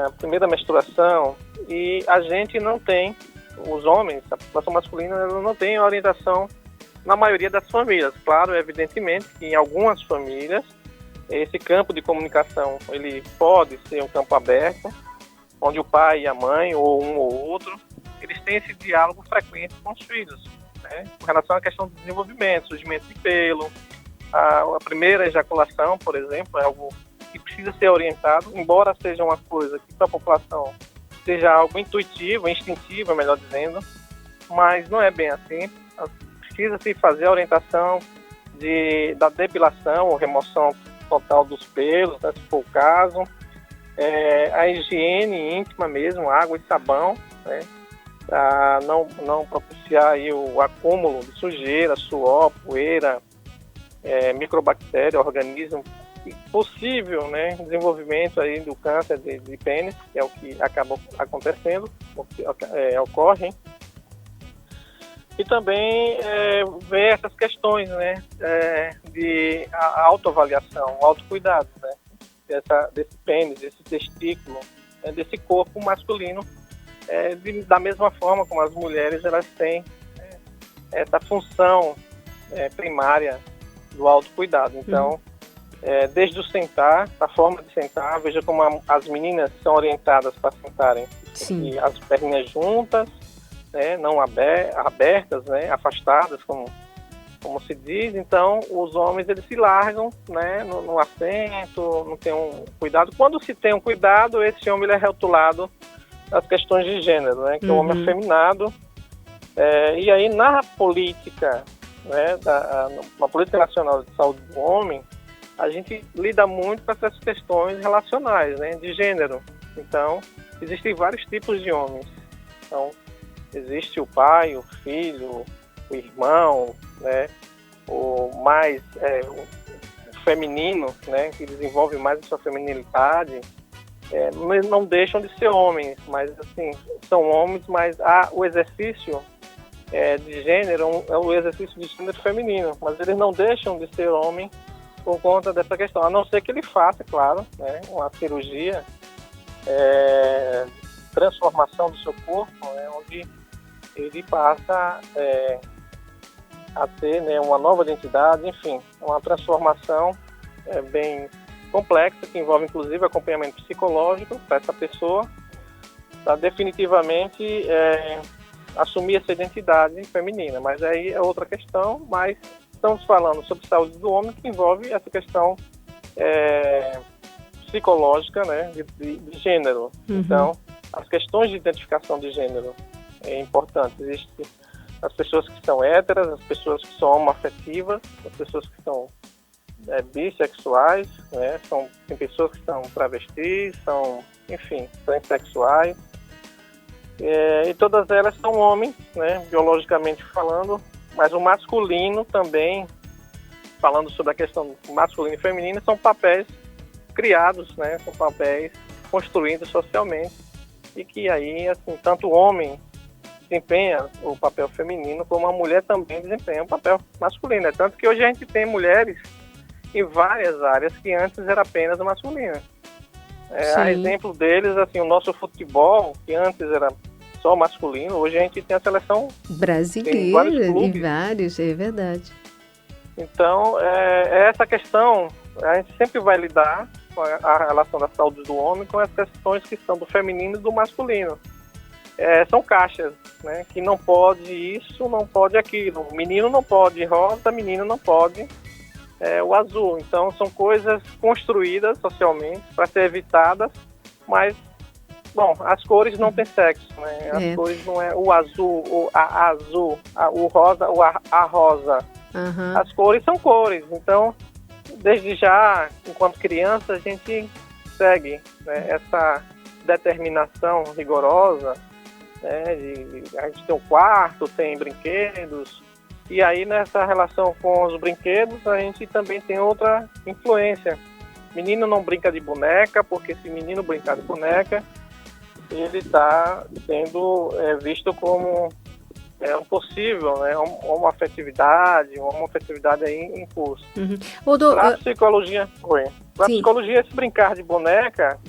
a primeira menstruação, e a gente não tem, os homens, a população masculina, ela não tem orientação na maioria das famílias. Claro, evidentemente, que em algumas famílias esse campo de comunicação ele pode ser um campo aberto, onde o pai e a mãe, ou um ou outro, eles têm esse diálogo frequente com os filhos, né, com relação à questão do desenvolvimento, surgimento de pelo, a primeira ejaculação, por exemplo, é algo que precisa ser orientado, embora seja uma coisa que para a população seja algo intuitivo, instintivo, melhor dizendo, mas não é bem assim. Precisa se fazer a orientação da depilação ou remoção total dos pelos, né, se for o caso, a higiene íntima mesmo, água e sabão, né, para não propiciar aí o acúmulo de sujeira, suor, poeira, microbactéria, organismo, e possível, né, desenvolvimento aí do câncer de pênis, que é o que acaba acontecendo, ocorre. E também ver essas questões, né, de autoavaliação, autocuidado, né, desse pênis, desse testículo, desse corpo masculino, da mesma forma como as mulheres elas têm essa função primária do autocuidado. Então, desde o sentar, a forma de sentar, veja como as meninas são orientadas para sentarem. Sim. E as perninhas juntas, né, não abertas, né, afastadas, como se diz. Então, os homens eles se largam, né, no assento, não tem um cuidado. Quando se tem um cuidado, esse homem ele é rotulado as questões de gênero, né, que o homem é afeminado. E aí, na política, né, na política nacional de saúde do homem, a gente lida muito com essas questões relacionais, né, de gênero. Então, existem vários tipos de homens. Então, existe o pai, o filho, o irmão, né, o feminino, né, que desenvolve mais a sua feminilidade. Não deixam de ser homens, mas assim, são homens, mas o exercício de gênero é o exercício de gênero feminino, mas eles não deixam de ser homem por conta dessa questão, a não ser que ele faça, claro, né, uma cirurgia, transformação do seu corpo, né, onde ele passa a ter, né, uma nova identidade, enfim, uma transformação bem complexa, que envolve inclusive acompanhamento psicológico para essa pessoa, para definitivamente assumir essa identidade feminina. Mas aí é outra questão, mas estamos falando sobre saúde do homem, que envolve essa questão psicológica, né, de gênero. Uhum. Então, as questões de identificação de gênero é importante. Existem as pessoas que são héteras, as pessoas que são homoafetivas, as pessoas que são bissexuais, né? Tem pessoas que são travestis, enfim, transexuais. E todas elas são homens, né, biologicamente falando, mas o masculino também, falando sobre a questão masculino e feminino, são papéis criados, né, são papéis construídos socialmente, e que aí, assim, tanto o homem desempenha o papel feminino, como a mulher também desempenha o papel masculino. Tanto que hoje a gente tem mulheres em várias áreas que antes era apenas masculina. A exemplo deles, assim, o nosso futebol, que antes era só masculino, hoje a gente tem a seleção brasileira e vários, é verdade. Então, essa questão, a gente sempre vai lidar com a relação da saúde do homem com as questões que são do feminino e do masculino. São caixas, né, que não pode isso, não pode aquilo. Menino não pode rosa, menino não pode o azul. Então, são coisas construídas socialmente para ser evitadas, mas, bom, as cores não têm sexo, né? As cores não é o azul, o rosa, a rosa. Uhum. As cores são cores. Então, desde já, enquanto criança, a gente segue, né, essa determinação rigorosa, né, a gente tem um quarto, tem brinquedos. E aí, nessa relação com os brinquedos, a gente também tem outra influência. Menino não brinca de boneca, porque se menino brincar de boneca, ele está sendo visto como um possível, né, uma afetividade aí em curso. Uhum. Para a psicologia, esse brincar de boneca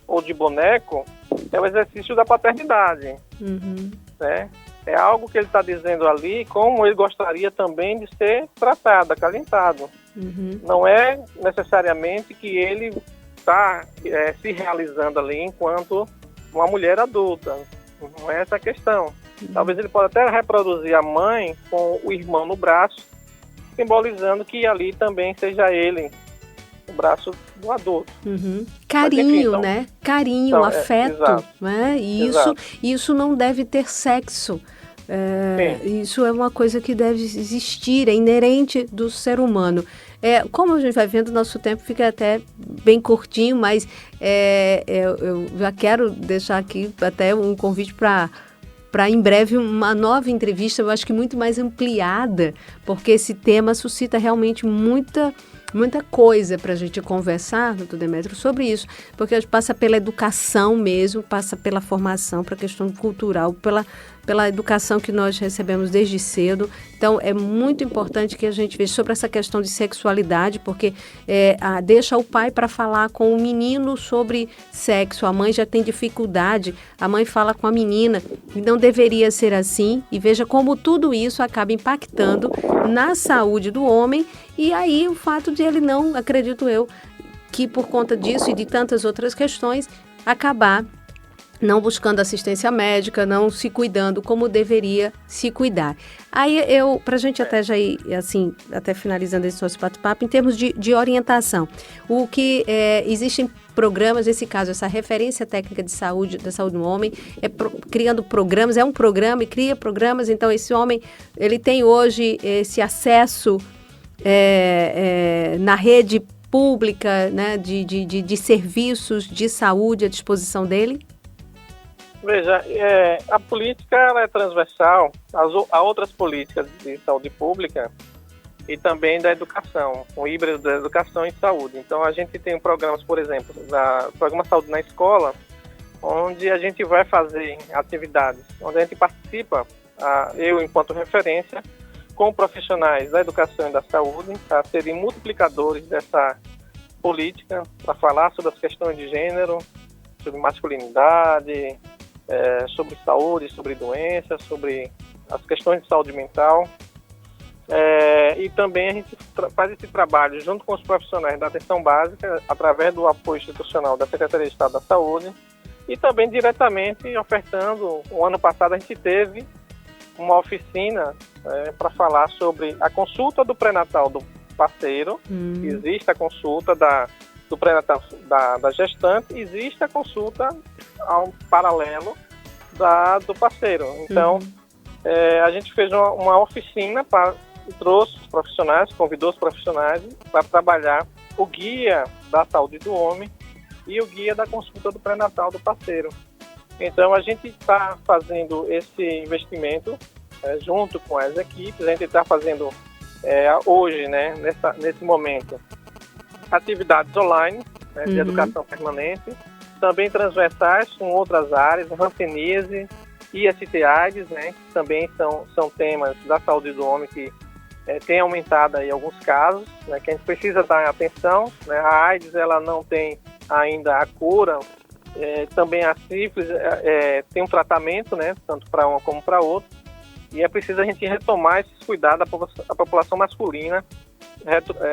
ou de boneco é o exercício da paternidade. Uhum. Né? É algo que ele está dizendo ali, como ele gostaria também de ser tratado, acalentado. Uhum. Não é necessariamente que ele está se realizando ali enquanto uma mulher adulta. Não é essa a questão. Talvez ele possa até reproduzir a mãe com o irmão no braço, simbolizando que ali também seja ele, o braço do adulto. Uhum. Carinho, mas, enfim, então, né? Carinho, afeto. Exato. Né? E isso não deve ter sexo. Isso é uma coisa que deve existir, é inerente do ser humano. Como a gente vai vendo, nosso tempo fica até bem curtinho, mas eu já quero deixar aqui até um convite para em breve uma nova entrevista, eu acho que muito mais ampliada, porque esse tema suscita realmente muita coisa para a gente conversar, doutor Demétrio, sobre isso, porque passa pela educação mesmo, passa pela formação, pela questão cultural, pela educação que nós recebemos desde cedo. Então, é muito importante que a gente veja sobre essa questão de sexualidade, porque deixa o pai para falar com o menino sobre sexo. A mãe já tem dificuldade, a mãe fala com a menina, e não deveria ser assim. E veja como tudo isso acaba impactando na saúde do homem, e aí o fato de ele não, acredito eu, que por conta disso e de tantas outras questões, acabar não buscando assistência médica, não se cuidando como deveria se cuidar. Aí pra gente até já ir, assim, até finalizando esse nosso bate-papo, em termos de orientação, o que existem programas, nesse caso, essa referência técnica de saúde, da saúde do homem, criando programas, é um programa e cria programas, então esse homem, ele tem hoje esse acesso na rede pública, né, de serviços de saúde à disposição dele? Veja, a política ela é transversal a outras políticas de saúde pública e também da educação, um híbrido da educação e saúde. Então, a gente tem programas, por exemplo, programa Saúde na Escola, onde a gente vai fazer atividades, onde a gente participa, eu enquanto referência, com profissionais da educação e da saúde, para serem multiplicadores dessa política, para falar sobre as questões de gênero, sobre masculinidade, sobre saúde, sobre doenças, sobre as questões de saúde mental. E também a gente faz esse trabalho junto com os profissionais da atenção básica, através do apoio institucional da Secretaria de Estado da Saúde, e também diretamente ofertando. O ano passado a gente teve uma oficina para falar sobre a consulta do pré-natal do parceiro. Existe a consulta do pré-natal da gestante, existe a consulta ao paralelo do parceiro. Então, a gente fez uma oficina trouxe os profissionais, convidou os profissionais para trabalhar o guia da saúde do homem e o guia da consulta do pré-natal do parceiro. Então, a gente está fazendo esse investimento junto com as equipes. A gente está fazendo hoje, né, nesse momento, atividades online, né, de educação permanente, também transversais com outras áreas, hanseníase e ST-AIDS, né, que também são temas da saúde do homem que tem aumentado aí alguns casos, né, que a gente precisa dar atenção, né. A AIDS, ela não tem ainda a cura, também a sífilis tem um tratamento, né, tanto para uma como para outra, e é preciso a gente retomar esses cuidados da população masculina,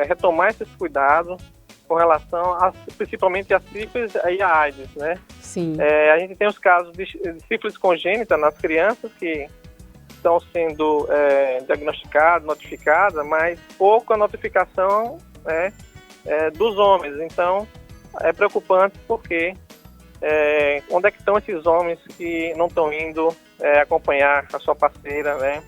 retomar esses cuidados com relação principalmente a sífilis e a AIDS, né? Sim. A gente tem os casos de sífilis congênita nas crianças que estão sendo diagnosticadas, notificadas, mas pouca notificação dos homens. Então, é preocupante porque onde é que estão esses homens que não estão indo acompanhar a sua parceira, né,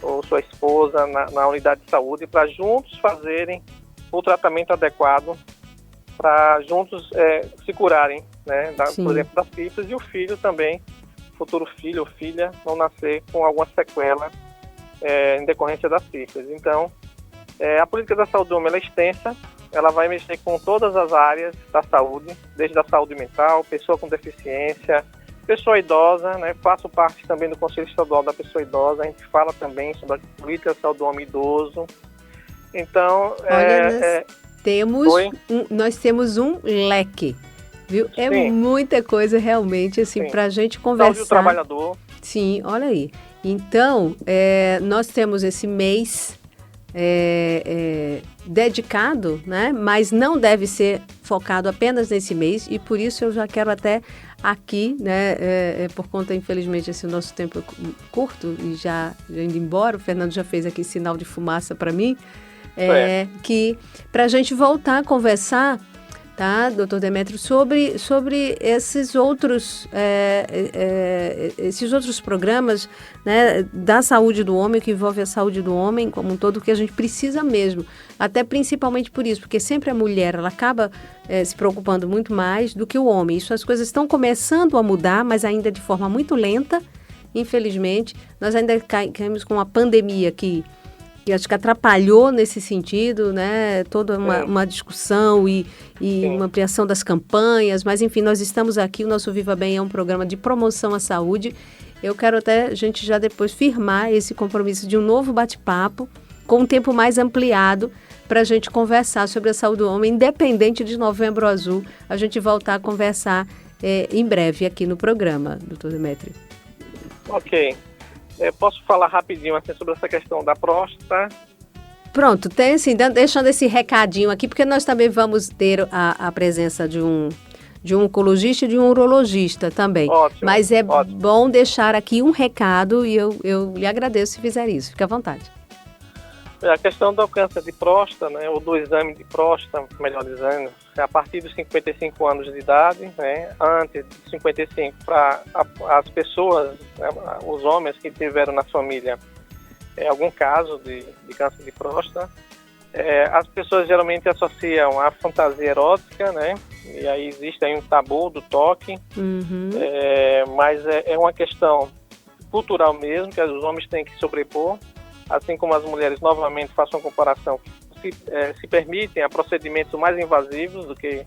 ou sua esposa na unidade de saúde para juntos fazerem o tratamento adequado, para juntos se curarem, né, por exemplo, da sífilis, e o filho também, futuro filho ou filha, não nascer com alguma sequela em decorrência da sífilis. Então, a política da saúde do homem é extensa, ela vai mexer com todas as áreas da saúde, desde a saúde mental, pessoa com deficiência, pessoa idosa, né? Faço parte também do Conselho Estadual da Pessoa Idosa, a gente fala também sobre a política da saúde do homem idoso. Então, nós temos um leque, viu? Sim. Muita coisa realmente, assim, para a gente conversar. Saúde do trabalhador. Sim, olha aí. Então, nós temos esse mês dedicado, né? Mas não deve ser focado apenas nesse mês, e por isso eu já quero até aqui, né? Por conta, infelizmente, esse nosso tempo é curto e já indo embora, o Fernando já fez aqui sinal de fumaça para mim, que para a gente voltar a conversar, tá, doutor Demétrio, sobre esses outros programas, né, da saúde do homem, que envolve a saúde do homem como um todo, que a gente precisa mesmo, até principalmente por isso, porque sempre a mulher, ela acaba se preocupando muito mais do que o homem. Isso, as coisas estão começando a mudar, mas ainda de forma muito lenta, infelizmente. Nós ainda caímos com uma pandemia que acho que atrapalhou nesse sentido, né? Toda uma discussão e uma ampliação das campanhas, mas enfim, nós estamos aqui, o nosso Viva Bem é um programa de promoção à saúde eu quero até a gente já depois firmar esse compromisso de um novo bate-papo com um tempo mais ampliado para a gente conversar sobre a saúde do homem, independente de Novembro Azul. A gente voltar a conversar em breve aqui no programa, doutor Demétrio. Ok. Posso falar rapidinho assim, sobre essa questão da próstata? Pronto, tem assim, deixando esse recadinho aqui, porque nós também vamos ter a presença de um oncologista e de um urologista também. Ótimo, mas é bom deixar aqui um recado e eu lhe agradeço se fizer isso. Fique à vontade. A questão do câncer de próstata, né, ou do exame de próstata, melhor dizendo, a partir dos 55 anos de idade, né, antes de 55, para as pessoas, né, os homens que tiveram na família algum caso de câncer de próstata, as pessoas geralmente associam a fantasia erótica, né, e aí existe aí um tabu do toque, mas é uma questão cultural mesmo, que os homens têm que sobrepor, assim como as mulheres, novamente, façam uma comparação, se permitem a procedimentos mais invasivos do que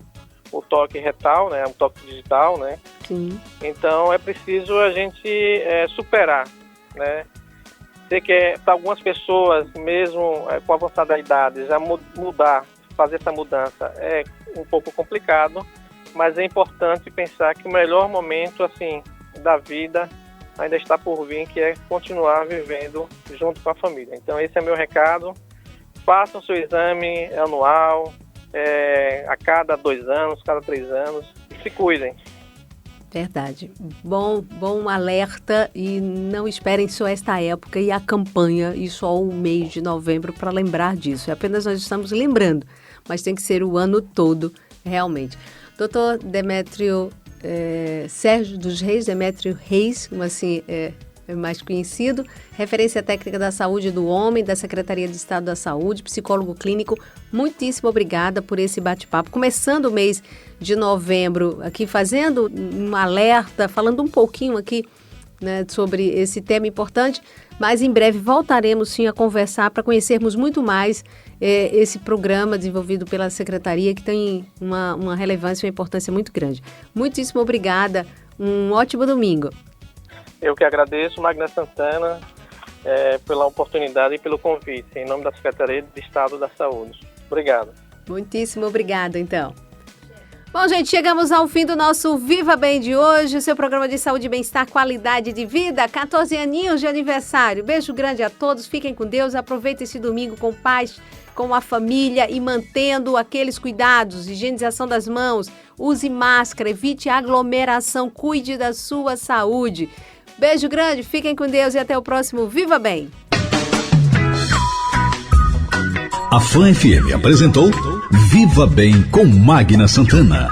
o toque retal, né, o toque digital, né? Sim. Então, é preciso a gente superar, né? Sei que para algumas pessoas, mesmo com avançada idade, já fazer essa mudança é um pouco complicado, mas é importante pensar que o melhor momento, assim, da vida ainda está por vir, que é continuar vivendo junto com a família. Então esse é meu recado. Façam seu exame anual, a cada 2 anos, cada 3 anos, e se cuidem. Verdade. Bom alerta, e não esperem só esta época e a campanha e só o mês de novembro para lembrar disso. Apenas nós estamos lembrando, mas tem que ser o ano todo, realmente. Doutor Demétrio Sérgio dos Reis, Demétrio Reis, como assim é mais conhecido, referência técnica da saúde do homem, da Secretaria de Estado da Saúde, psicólogo clínico, muitíssimo obrigada por esse bate-papo. Começando o mês de novembro, aqui fazendo um alerta, falando um pouquinho aqui, né, sobre esse tema importante, mas em breve voltaremos sim a conversar para conhecermos muito mais esse programa desenvolvido pela Secretaria, que tem uma relevância e uma importância muito grande. Muitíssimo obrigada, um ótimo domingo. Eu que agradeço, Magna Santana, pela oportunidade e pelo convite, em nome da Secretaria de Estado da Saúde. Obrigado. Muitíssimo obrigada, então. Bom, gente, chegamos ao fim do nosso Viva Bem de hoje, o seu programa de saúde e bem-estar, qualidade de vida, 14 aninhos de aniversário. Beijo grande a todos, fiquem com Deus, aproveitem esse domingo com paz, com a família e mantendo aqueles cuidados, higienização das mãos, use máscara, evite aglomeração, cuide da sua saúde. Beijo grande, fiquem com Deus e até o próximo Viva Bem. A Fã FM apresentou Viva Bem com Magna Santana.